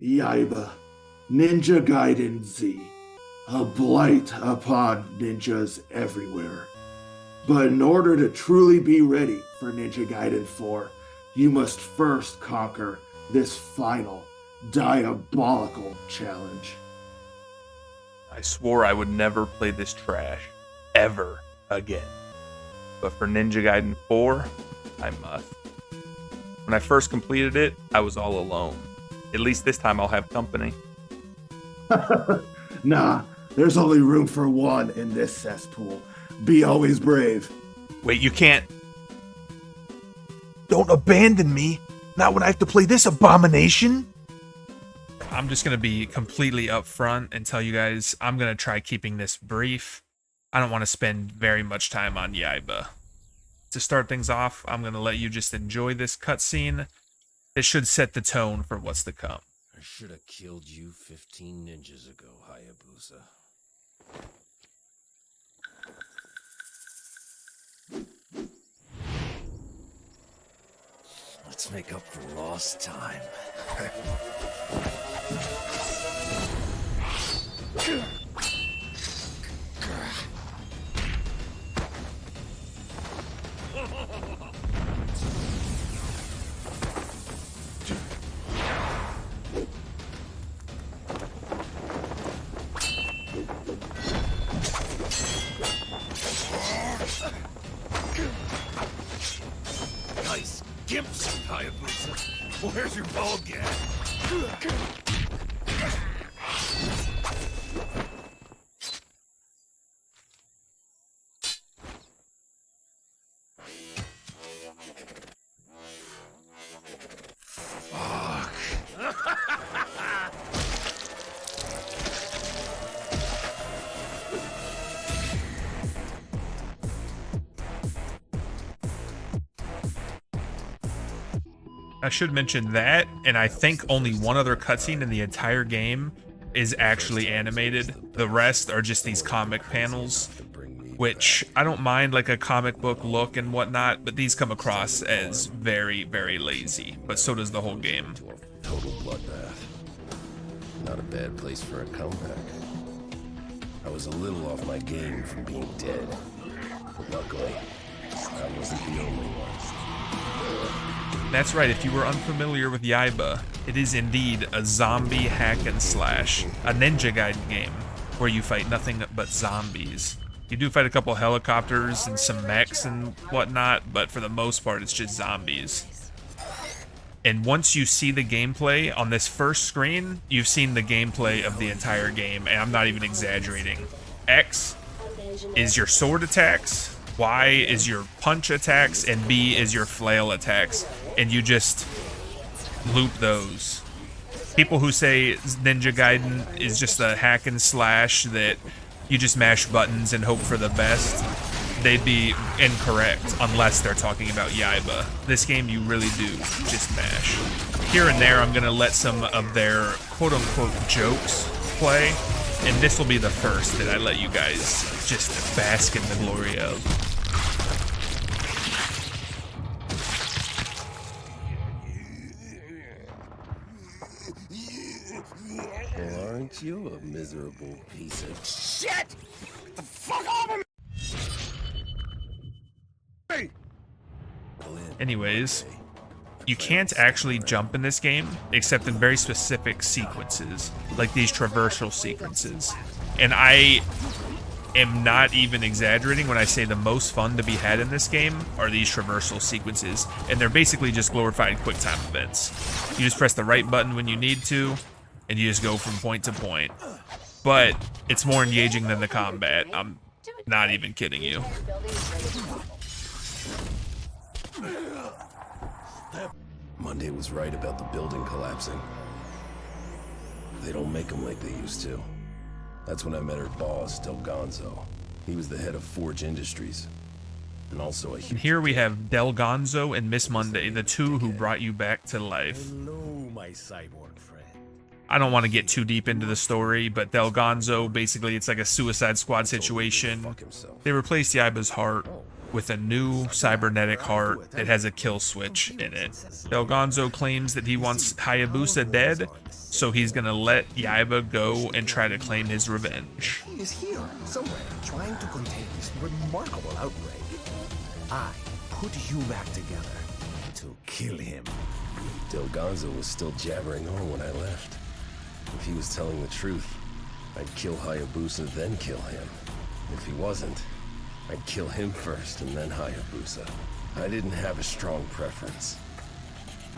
Yaiba, Ninja Gaiden Z, a blight upon ninjas everywhere. But in order to truly be ready for Ninja Gaiden 4, you must first conquer this final, diabolical challenge. I swore I would never play this trash, ever again. But for Ninja Gaiden 4, I must. When I first completed it, I was all alone. At least this time I'll have company. Nah, there's only room for one in this cesspool. Be always brave. Wait, you can't... Don't abandon me! Not when I have to play this abomination! I'm just going to be completely upfront and tell you guys I'm going to try keeping this brief. I don't want to spend very much time on Yaiba. To start things off, I'm going to let you just enjoy this cutscene. It should set the tone for what's to come. I should have killed you 15 ninjas ago, Hayabusa. Let's make up for lost time. Nice gimps, Hayabusa. Where's your ball gag? I should mention that, and I think only one other cutscene in the entire game is actually animated. The rest are just these comic panels, which I don't mind, like a comic book look and whatnot, but these come across as very, very lazy. But so does the whole game. Total bloodbath. Not a bad place for a comeback. I was a little off my game from being dead. But luckily, I wasn't the only one. That's right, if you were unfamiliar with Yaiba, it is indeed a zombie hack and slash, a Ninja Gaiden game, where you fight nothing but zombies. You do fight a couple helicopters and some mechs and whatnot, but for the most part it's just zombies. And once you see the gameplay on this first screen, you've seen the gameplay of the entire game, and I'm not even exaggerating. X is your sword attacks, Y is your punch attacks, and B is your flail attacks. And you just loop those. People who say Ninja Gaiden is just a hack and slash that you just mash buttons and hope for the best, they'd be incorrect unless they're talking about Yaiba. This game you really do just mash. Here and there I'm gonna let some of their quote-unquote jokes play, and this will be the first that I let you guys just bask in the glory of. Well, aren't you a miserable piece of shit? Get the fuck off of me! Anyways, you can't actually jump in this game except in very specific sequences, like these traversal sequences. And I am not even exaggerating when I say the most fun to be had in this game are these traversal sequences, and they're basically just glorified QuickTime events. You just press the right button when you need to, and you just go from point to point. But it's more engaging than the combat. I'm not even kidding you. Monday was right about the building collapsing. They don't make them like they used to. That's when I met her boss, Del Gonzo. He was the head of Forge Industries. And also a And here we have Del Gonzo and Miss Monday, the two who brought you back to life. Hello, my cyborg friend. I don't want to get too deep into the story, but Del Gonzo, basically it's like a Suicide Squad situation. They replaced Yaiba's heart, with a new cybernetic heart that has a kill switch in it. Delgonzo claims that he wants Hayabusa dead, so he's gonna let Yaiba go and try to claim his revenge. He is here, somewhere, trying to contain this remarkable outrage. I put you back together to kill him. Delgonzo was still jabbering on when I left. If he was telling the truth, I'd kill Hayabusa, then kill him. If he wasn't, I'd kill him first and then Hayabusa. I didn't have a strong preference.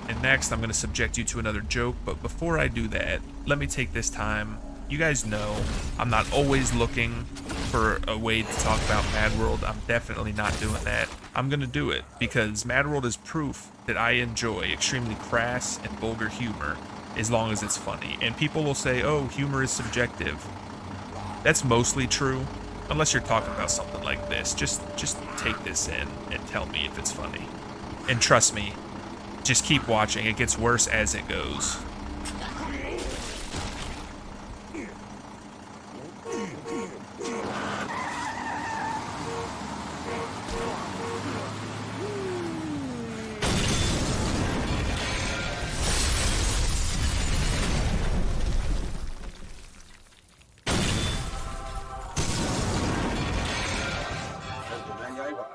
And next, I'm going to subject you to another joke, but before I do that, let me take this time. You guys know I'm not always looking for a way to talk about Mad World. I'm definitely not doing that. I'm going to do it because Mad World is proof that I enjoy extremely crass and vulgar humor as long as it's funny. And people will say, oh, humor is subjective. That's mostly true, unless you're talking about something like this. Just take this in and tell me if it's funny. And trust me, just keep watching. It gets worse as it goes. Yaiba,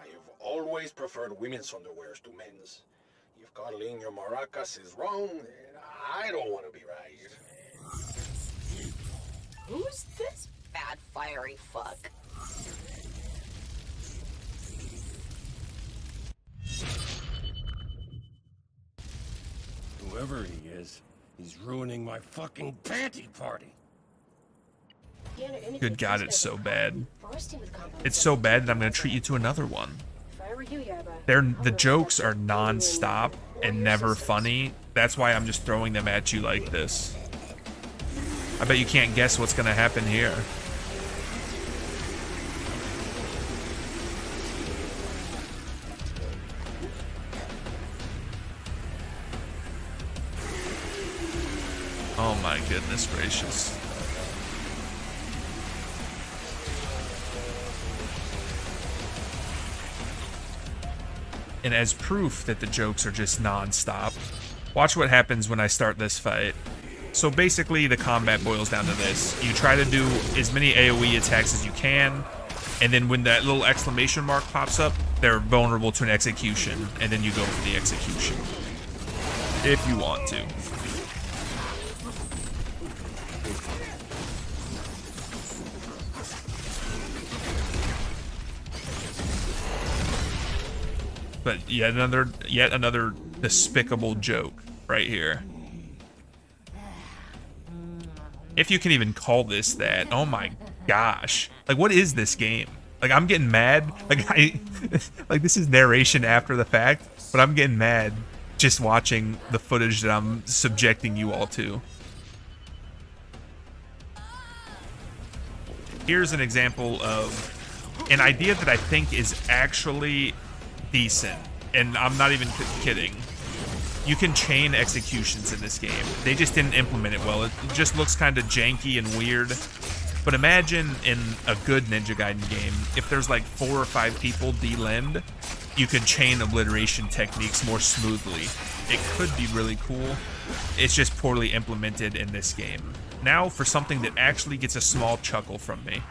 I have always preferred women's underwears to men's. If coddling your maracas is wrong, then I don't want to be right. Who's this bad fiery fuck? Whoever he is, he's ruining my fucking panty party. Good God, it's so bad. It's so bad that I'm going to treat you to another one. The jokes are non-stop and never funny. That's why I'm just throwing them at you like this. I bet you can't guess what's going to happen here. Oh my goodness gracious. And as proof that the jokes are just non-stop, watch what happens when I start this fight. So basically the combat boils down to this. You try to do as many AoE attacks as you can, and then when that little exclamation mark pops up, they're vulnerable to an execution, and then you go for the execution. If you want to. But yet another despicable joke right here. If you can even call this that. Oh my gosh. Like, what is this game? Like, I'm getting mad. Like this is narration after the fact, but I'm getting mad just watching the footage that I'm subjecting you all to. Here's an example of an idea that I think is actually decent, and I'm not even kidding. You can chain executions in this game. They just didn't implement it well. It just looks kind of janky and weird. But imagine in a good Ninja Gaiden game, if there's like 4 or 5 people de-limbed, you could chain obliteration techniques more smoothly. It could be really cool. It's just poorly implemented in this game. Now for something that actually gets a small chuckle from me.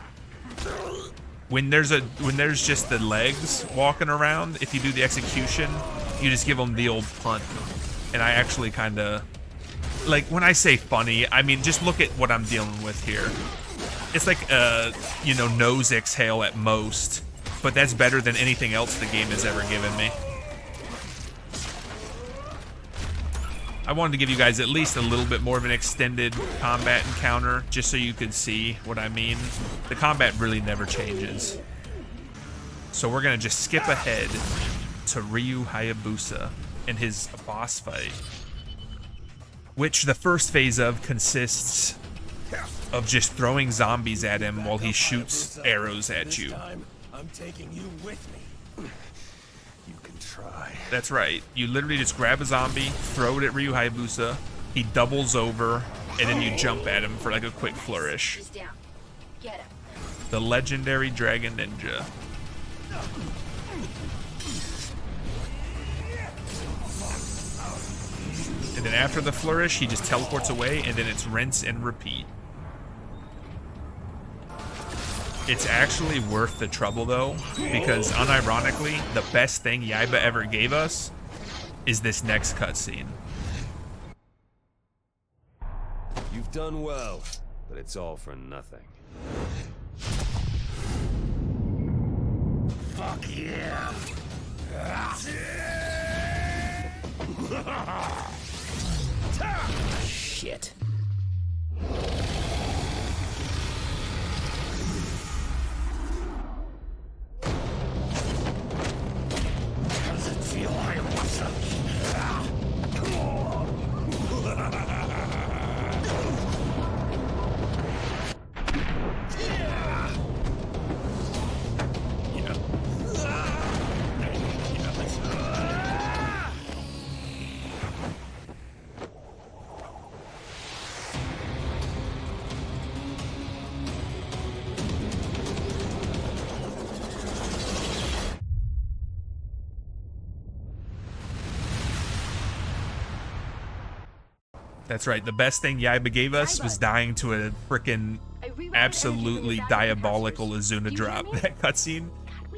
When there's just the legs walking around, if you do the execution, you just give them the old punt. And I actually kind of, like, when I say funny, I mean just look at what I'm dealing with here. It's like you know, nose exhale at most, but that's better than anything else the game has ever given me. I wanted to give you guys at least a little bit more of an extended combat encounter, just so you could see what I mean. The combat really never changes. So we're gonna just skip ahead to Ryu Hayabusa and his boss fight, which the first phase of consists of just throwing zombies at him while he shoots arrows at you. I'm taking you with me. You can try. That's right. You literally just grab a zombie, throw it at Ryu Hayabusa, he doubles over, and then you jump at him for like a quick flourish. He's down. Get him. The legendary Dragon Ninja. And then after the flourish, he just teleports away, and then it's rinse and repeat. It's actually worth the trouble, though, because unironically, the best thing Yaiba ever gave us is this next cutscene. You've done well, but it's all for nothing. Fuck yeah! Shit. Does it feel like That's right. The best thing Yaiba gave us was dying to a frickin' absolutely diabolical Azuna drop. That cutscene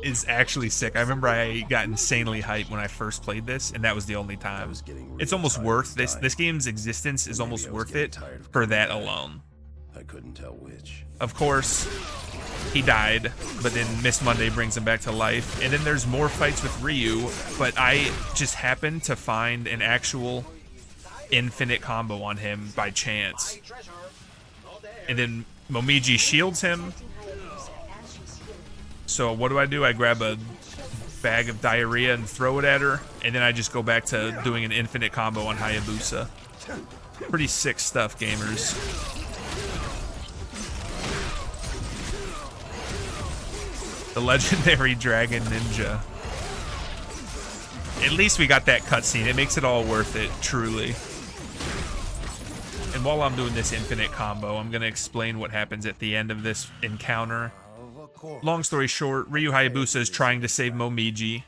is actually sick. I remember I got insanely hyped when I first played this, and that was the only time. It's almost worth this game's existence is almost worth it for that alone. I couldn't tell which. Of course, he died, but then Miss Monday brings him back to life. And then there's more fights with Ryu, but I just happened to find an actual infinite combo on him by chance. And then Momiji shields him. So what do? I grab a bag of diarrhea and throw it at her, and then I just go back to doing an infinite combo on Hayabusa. Pretty sick stuff, gamers. The legendary Dragon Ninja. At least we got that cutscene. It makes it all worth it, truly. And while I'm doing this infinite combo, I'm going to explain what happens at the end of this encounter. Long story short, Ryu Hayabusa is trying to save Momiji.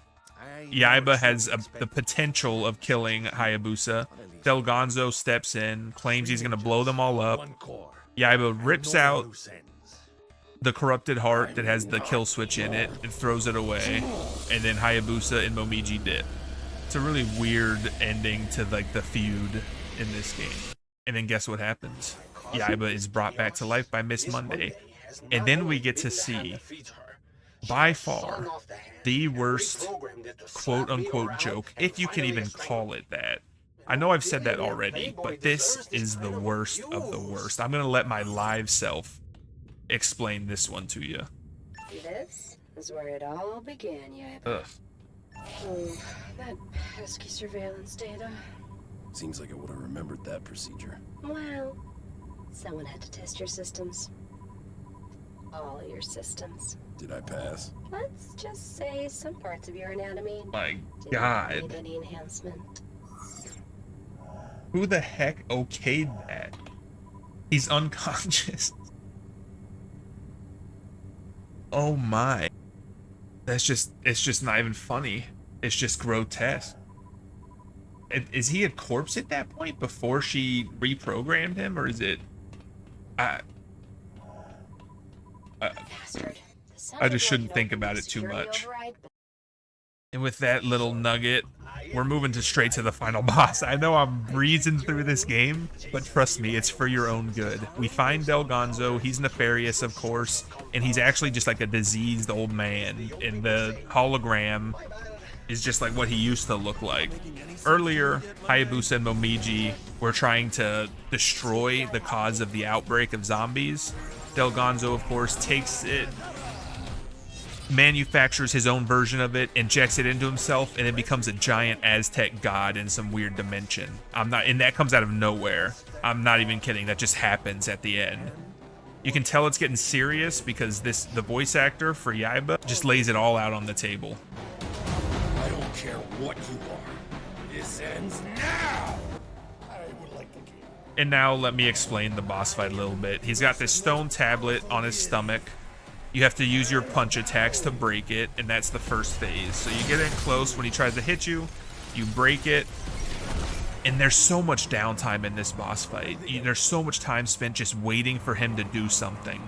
Yaiba has the potential of killing Hayabusa. Del Gonzo steps in, claims he's going to blow them all up. Yaiba rips out the corrupted heart that has the kill switch in it and throws it away. And then Hayabusa and Momiji dip. It's a really weird ending to like the feud in this game. And then guess what happens? Yaiba is brought back to life by Miss Monday. And then we get to see, by far, the worst quote-unquote joke, if you can even call it that. I know I've said that already, but this is the worst of the worst. I'm going to let my live self explain this one to you. This is where it all began, Yaiba. Ugh. Oh, that pesky surveillance data. Seems like I would have remembered that procedure. Well, someone had to test your systems. All your systems. Did I pass? Let's just say some parts of your anatomy My didn't God. need any enhancement. Who the heck okayed that? He's unconscious. Oh my. It's just not even funny. It's just grotesque. Is he a corpse at that point before she reprogrammed him, or is it... Bastard. I just shouldn't think about it too much. And with that little nugget, we're moving straight to the final boss. I know I'm breezing through this game, but trust me, it's for your own good. We find Del Gonzo. He's nefarious, of course, and he's actually just like a diseased old man. And the hologram is just like what he used to look like. Earlier, Hayabusa and Momiji were trying to destroy the cause of the outbreak of zombies. Del Gonzo, of course, takes it, manufactures his own version of it, injects it into himself, and it becomes a giant Aztec god in some weird dimension. And that comes out of nowhere. I'm not even kidding. That just happens at the end. You can tell it's getting serious because the voice actor for Yaiba just lays it all out on the table. I don't care what you are. This ends now. I would like the game. And now let me explain the boss fight a little bit. He's got this stone tablet on his stomach. You have to use your punch attacks to break it, and that's the first phase. So you get in close when he tries to hit you, you break it, And there's so much downtime in this boss fight. There's so much time spent just waiting for him to do something.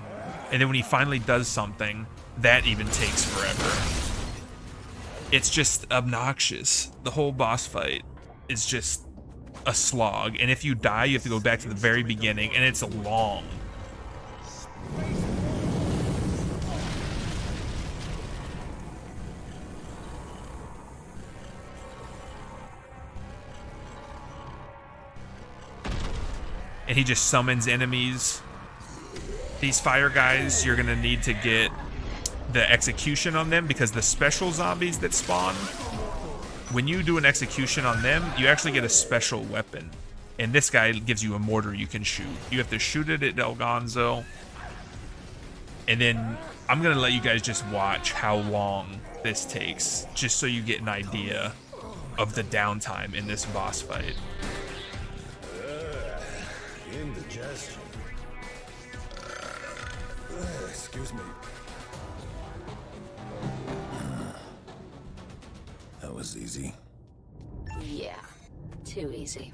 And then when he finally does something, that even takes forever. It's just obnoxious. The whole boss fight is just a slog. And if you die, you have to go back to the very beginning, and it's long. And he just summons enemies. These fire guys, you're gonna need to get the execution on them, because the special zombies that spawn, when you do an execution on them, you actually get a special weapon. And this guy gives you a mortar you can shoot. You have to shoot it at Delgonzo. And then I'm gonna let you guys just watch how long this takes, just so you get an idea of the downtime in this boss fight. Indigestion. Excuse me. That was easy. Yeah, too easy.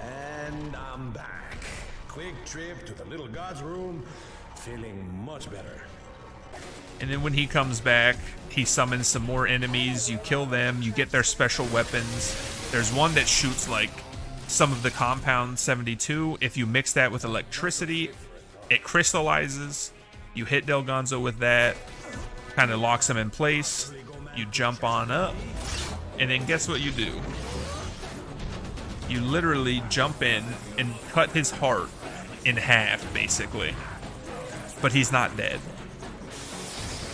And I'm back. Quick trip to the little god's room, feeling much better. And then when he comes back, he summons some more enemies. You kill them, you get their special weapons. There's one that shoots like some of the compound 72. If you mix that with electricity, it crystallizes. You hit Delgonzo with that, kind of locks him in place. You jump on up, and then guess what you do? You literally jump in and cut his heart in half, basically. But he's not dead.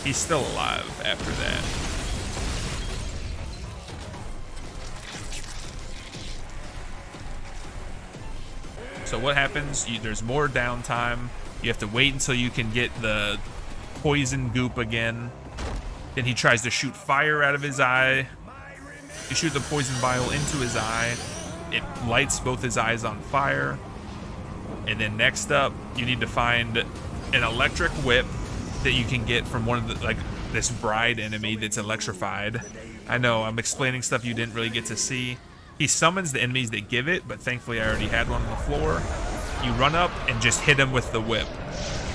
He's still alive after that. So what happens? There's more downtime. You have to wait until you can get the poison goop again. Then he tries to shoot fire out of his eye. You shoot the poison vial into his eye. It lights both his eyes on fire. And then next up, you need to find an electric whip that you can get from one of the, like, this bride enemy that's electrified. I know, I'm explaining stuff you didn't really get to see. He summons the enemies that give it, but thankfully I already had one on the floor. You run up and just hit him with the whip,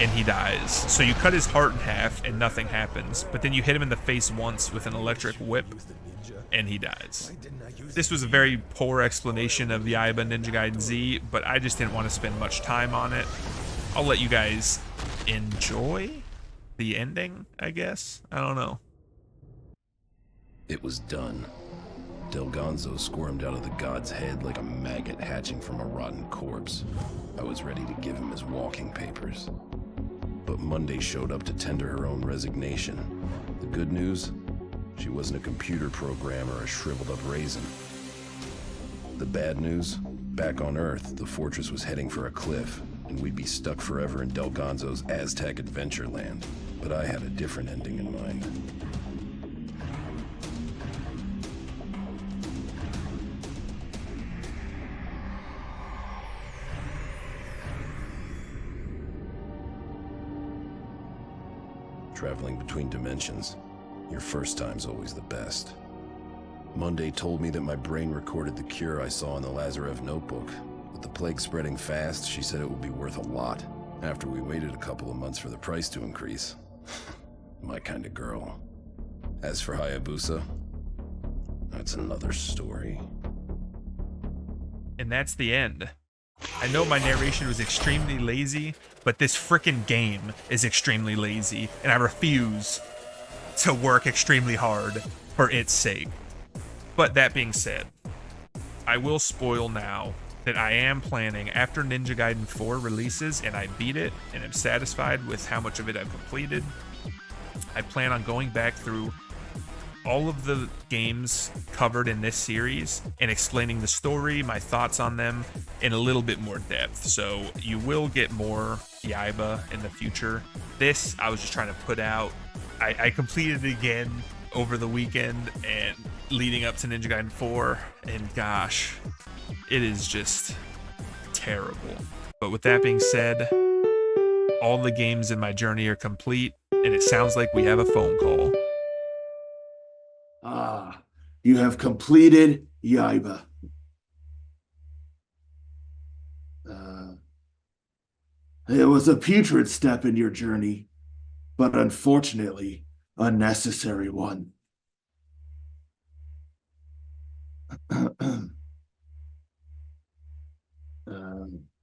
and he dies. So you cut his heart in half and nothing happens, but then you hit him in the face once with an electric whip, and he dies. This was a very poor explanation of Yaiba Ninja Gaiden Z, but I just didn't want to spend much time on it. I'll let you guys enjoy the ending, I guess. I don't know. It was done. Delgonzo squirmed out of the god's head like a maggot hatching from a rotten corpse. I was ready to give him his walking papers. But Monday showed up to tender her own resignation. The good news? She wasn't a computer program or a shriveled up raisin. The bad news? Back on Earth, the fortress was heading for a cliff, and we'd be stuck forever in Delgonzo's Aztec adventure land. But I had a different ending in mind. Traveling between dimensions, your first time's always the best. Monday told me that my brain recorded the cure I saw in the Lazarev notebook. With the plague spreading fast, she said it would be worth a lot, after we waited a couple of months for the price to increase. My kind of girl. As for Hayabusa, that's another story. And that's the end. I know my narration was extremely lazy, but this frickin' game is extremely lazy, and I refuse to work extremely hard for its sake. But that being said, I will spoil now that I am planning, after Ninja Gaiden 4 releases and I beat it and am satisfied with how much of it I've completed, I plan on going back through all of the games covered in this series and explaining the story, my thoughts on them in a little bit more depth. So you will get more Yaiba in the future. This, I was just trying to put out. I completed it again over the weekend and leading up to Ninja Gaiden 4, and gosh, it is just terrible. But with that being said, all the games in my journey are complete, and it sounds like we have a phone call. Ah, you have completed Yaiba. It was a putrid step in your journey, but unfortunately, a necessary one.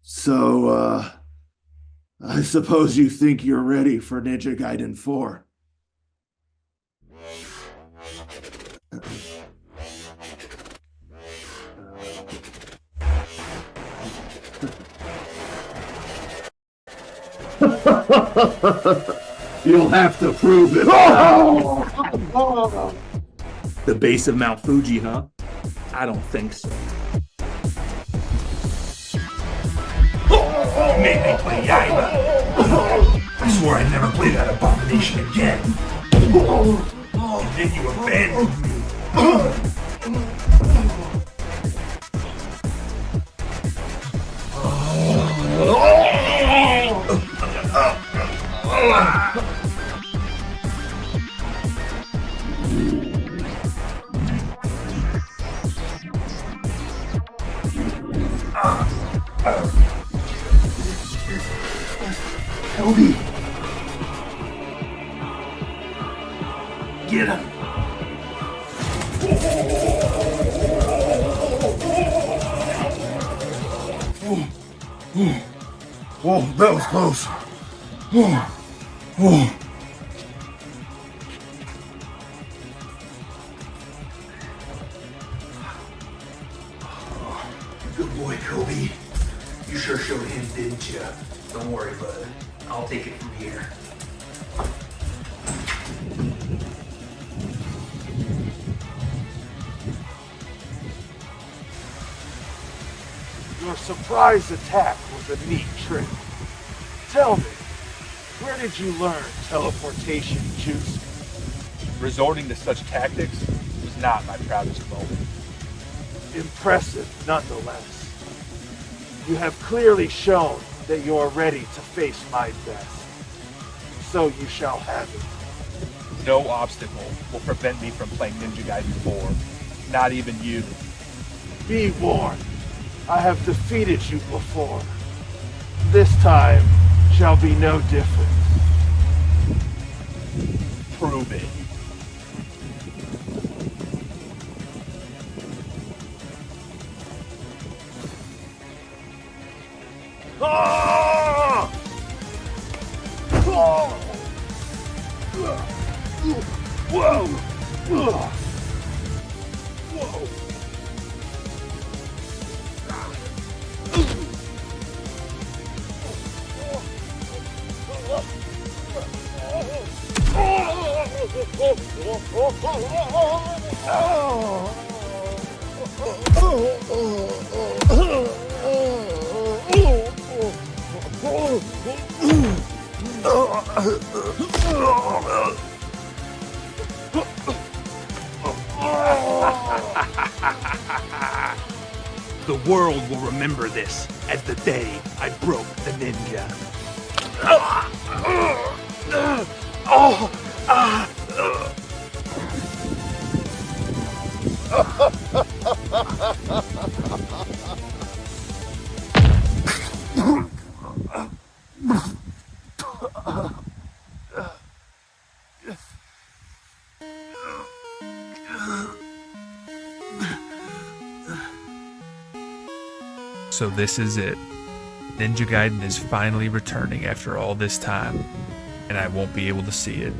So, I suppose you think you're ready for Ninja Gaiden 4. You'll have to prove it. The base of Mount Fuji, huh? I don't think so. You made me play Yaiba. I swore I'd never play that abomination again. And then you abandoned me. Toby! Get him. Whoa, that was close. Good boy, Kobe. You sure showed him, didn't you? Don't worry, bud. I'll take it from here. Your surprise attack was a neat trick. Tell me, where did you learn teleportation juice? Resorting to such tactics was not my proudest moment. Impressive, nonetheless. You have clearly shown that you are ready to face my best. So you shall have it. No obstacle will prevent me from playing Ninja Gaiden 4. Not even you. Be warned, I have defeated you before. This time shall be no different. Prove it. Ah! Oh! Whoa! Whoa! The world will remember this as the day I broke the ninja. So this is it. Ninja Gaiden is finally returning after all this time, and I won't be able to see it.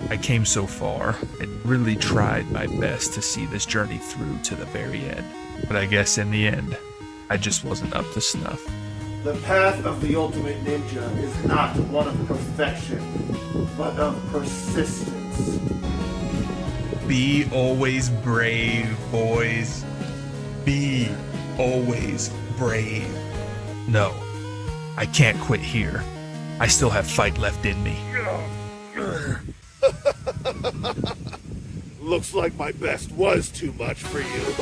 I came so far and really tried my best to see this journey through to the very end, but I guess in the end, I just wasn't up to snuff. The path of the ultimate ninja is not one of perfection, but of persistence. Be always brave, boys. Be always brave. No, I can't quit here. I still have fight left in me. Looks like my best was too much for you.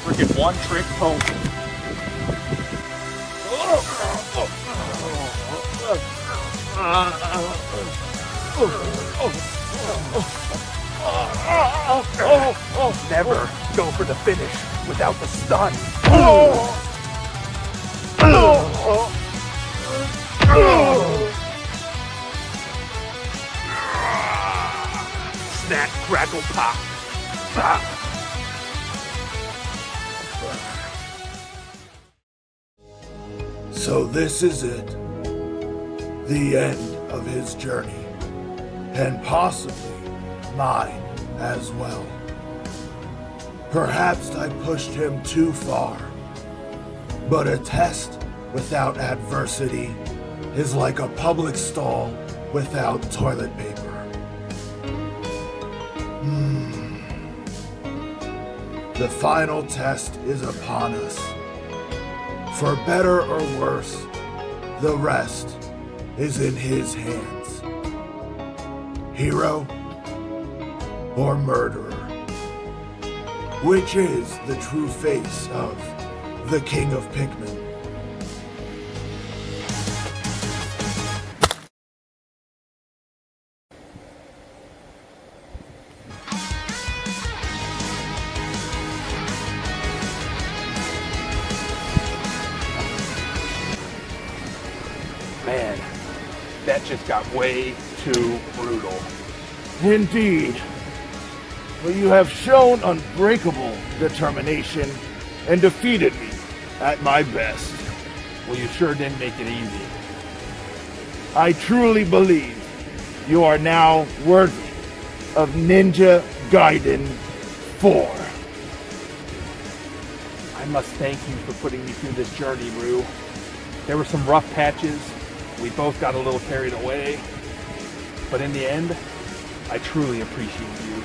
Freaking one trick pony. Never go for the finish without the stun. Snap, crackle, pop. So this is it. The end of his journey. And possibly mine as well. Perhaps I pushed him too far. But a test without adversity is like a public stall without toilet paper. The final test is upon us. For better or worse, the rest is in his hands. Hero or murderer? Which is the true face of the King of Pikmin? Man, that just got way too brutal. Indeed. But you have shown unbreakable determination and defeated me at my best. Well, you sure didn't make it easy. I truly believe you are now worthy of Ninja Gaiden 4. I must thank you for putting me through this journey, Rue. There were some rough patches. We both got a little carried away. But in the end, I truly appreciate you.